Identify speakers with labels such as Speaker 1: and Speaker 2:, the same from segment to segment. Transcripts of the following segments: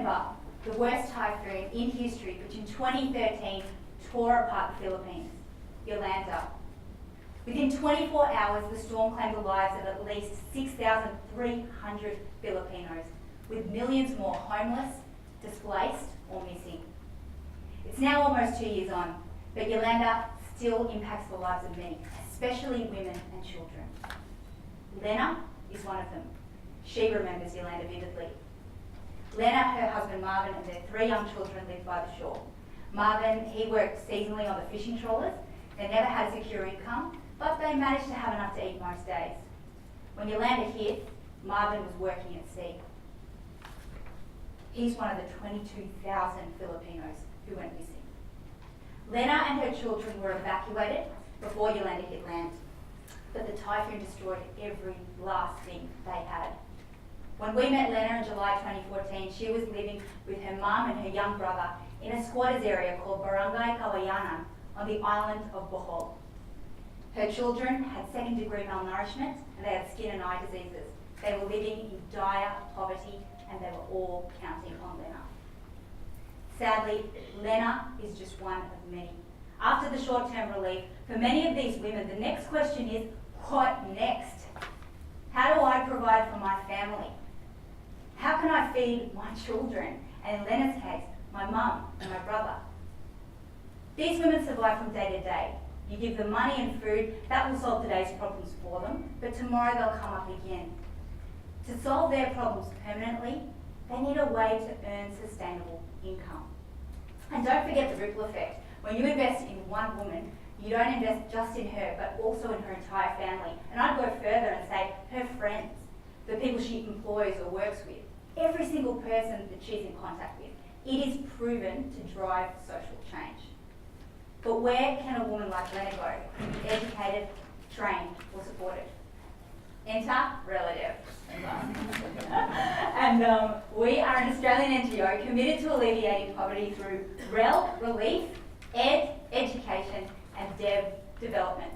Speaker 1: remember the worst typhoon in history, which in 2013 tore apart the Philippines, Yolanda. Within 24 hours, the storm claimed the lives of at least 6,300 Filipinos, with millions more homeless, displaced, or missing. It's now almost 2 years on, but Yolanda still impacts the lives of many, especially women and children. Lena is one of them. She remembers Yolanda vividly. Lena, her husband Marvin, and their 3 young children lived by the shore. Marvin, he worked seasonally on the fishing trawlers. They never had a secure income, but they managed to have enough to eat most days. When Yolanda hit, Marvin was working at sea. He's one of the 22,000 Filipinos who went missing. Lena and her children were evacuated before Yolanda hit land, but the typhoon destroyed every last thing they had. When we met Lena in July 2014, she was living with her mum and her young brother in a squatters area called Barangay Kawayanan on the island of Bohol. Her children had second-degree malnourishment and they had skin and eye diseases. They were living in dire poverty and they were all counting on Lena. Sadly, Lena is just one of many. After the short-term relief, for many of these women, the next question is, what next? How do I provide for my family? How can I feed my children? And in Lena's case, my mum and my brother. These women survive from day to day. You give them money and food, that will solve today's problems for them, but tomorrow they'll come up again. To solve their problems permanently, they need a way to earn sustainable income. And don't forget the ripple effect. When you invest in one woman, you don't invest just in her, but also in her entire family. And I'd go further and say her friends, the people she employs or works with, every single person that she's in contact with. It is proven to drive social change. But where can a woman like Lena go to be educated, trained, or supported? Enter Reledev. And we are an Australian NGO committed to alleviating poverty through REL, relief, ed, education, and dev, development.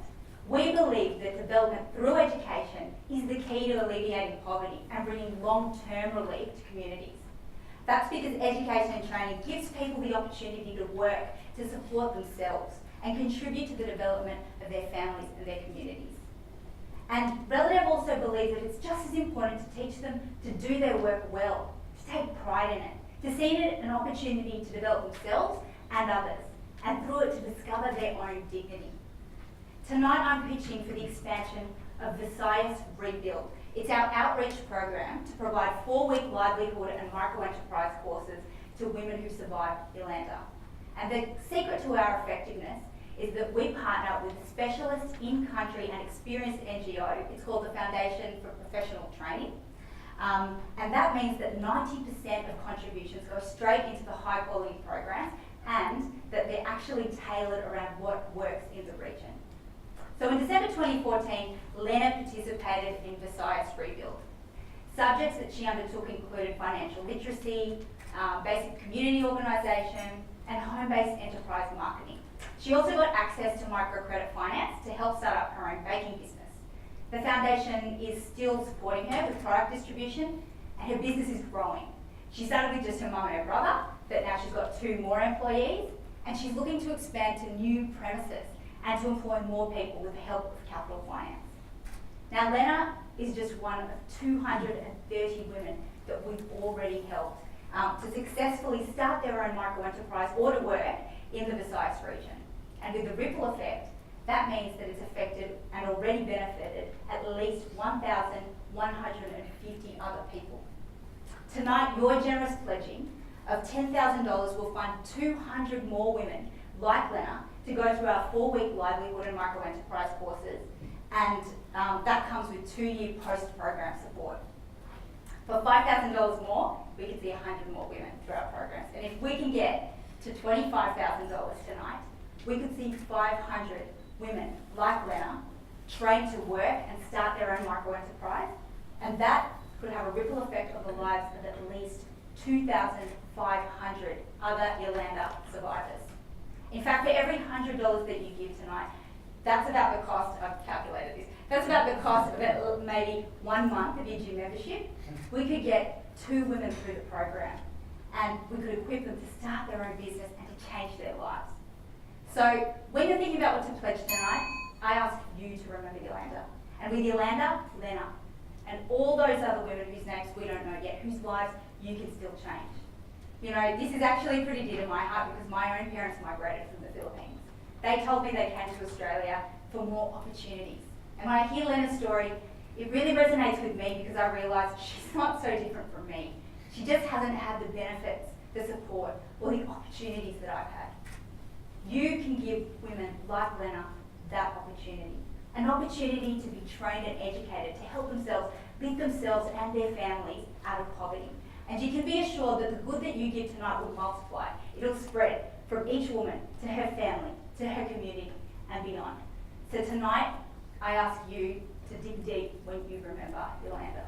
Speaker 1: We believe that development through education is the key to alleviating poverty and bringing long-term relief to communities. That's because education and training gives people the opportunity to work, to support themselves, and contribute to the development of their families and their communities. And Reledev also believes that it's just as important to teach them to do their work well, to take pride in it, to see it an opportunity to develop themselves and others, and through it to discover their own dignity. Tonight I'm pitching for the expansion of Visayas Rebuild. It's our outreach program to provide 4-week livelihood and micro-enterprise courses to women who survived Yolanda. And the secret to our effectiveness is that we partner with a specialist in-country and experienced NGO. It's called the Foundation for Professional Training. And that means that 90% of contributions go straight into the high-quality programs and that they're actually tailored around what works in the region. So in December 2014, Lena participated in Visayas Rebuild. Subjects that she undertook included financial literacy, basic community organisation, and home-based enterprise marketing. She also got access to microcredit finance to help start up her own baking business. The foundation is still supporting her with product distribution, and her business is growing. She started with just her mum and her brother, but now she's got 2 more employees, and she's looking to expand to new premises and to employ more people with the help of capital finance. Now, Lena is just one of 230 women that we've already helped to successfully start their own micro-enterprise or to work in the Visayas region. And with the ripple effect, that means that it's affected and already benefited at least 1,150 other people. Tonight, your generous pledging of $10,000 will fund 200 more women like Lena to go through our 4-week livelihood and micro-enterprise courses, and that comes with 2-year post-program support. For $5,000 more, we can see 100 more women through our programs. And if we can get to $25,000 tonight, we could see 500 women like Lena trained to work and start their own micro-enterprise, and that could have a ripple effect on the lives of at least 2,500 other Yolanda survivors. In fact, for every $100 that you give tonight, that's about the cost, I've calculated this, that's about the cost of maybe 1 month of your gym membership. We could get 2 women through the program. and we could equip them to start their own business and to change their lives. So when you're thinking about what to pledge tonight, I ask you to remember Yolanda. And with Yolanda, Lena. And all those other women whose names we don't know yet, whose lives you can still change. You know, this is actually pretty dear to my heart because my own parents migrated from the Philippines. They told me they came to Australia for more opportunities. And when I hear Lena's story, it really resonates with me because I realise she's not so different from me. She just hasn't had the benefits, the support, or the opportunities that I've had. You can give women like Lena that opportunity. An opportunity to be trained and educated to help themselves lift themselves and their families out of poverty. And you can be assured that the good that you give tonight will multiply. It'll spread from each woman to her family, to her community, and beyond. So tonight, I ask you to dig deep when you remember Yolanda.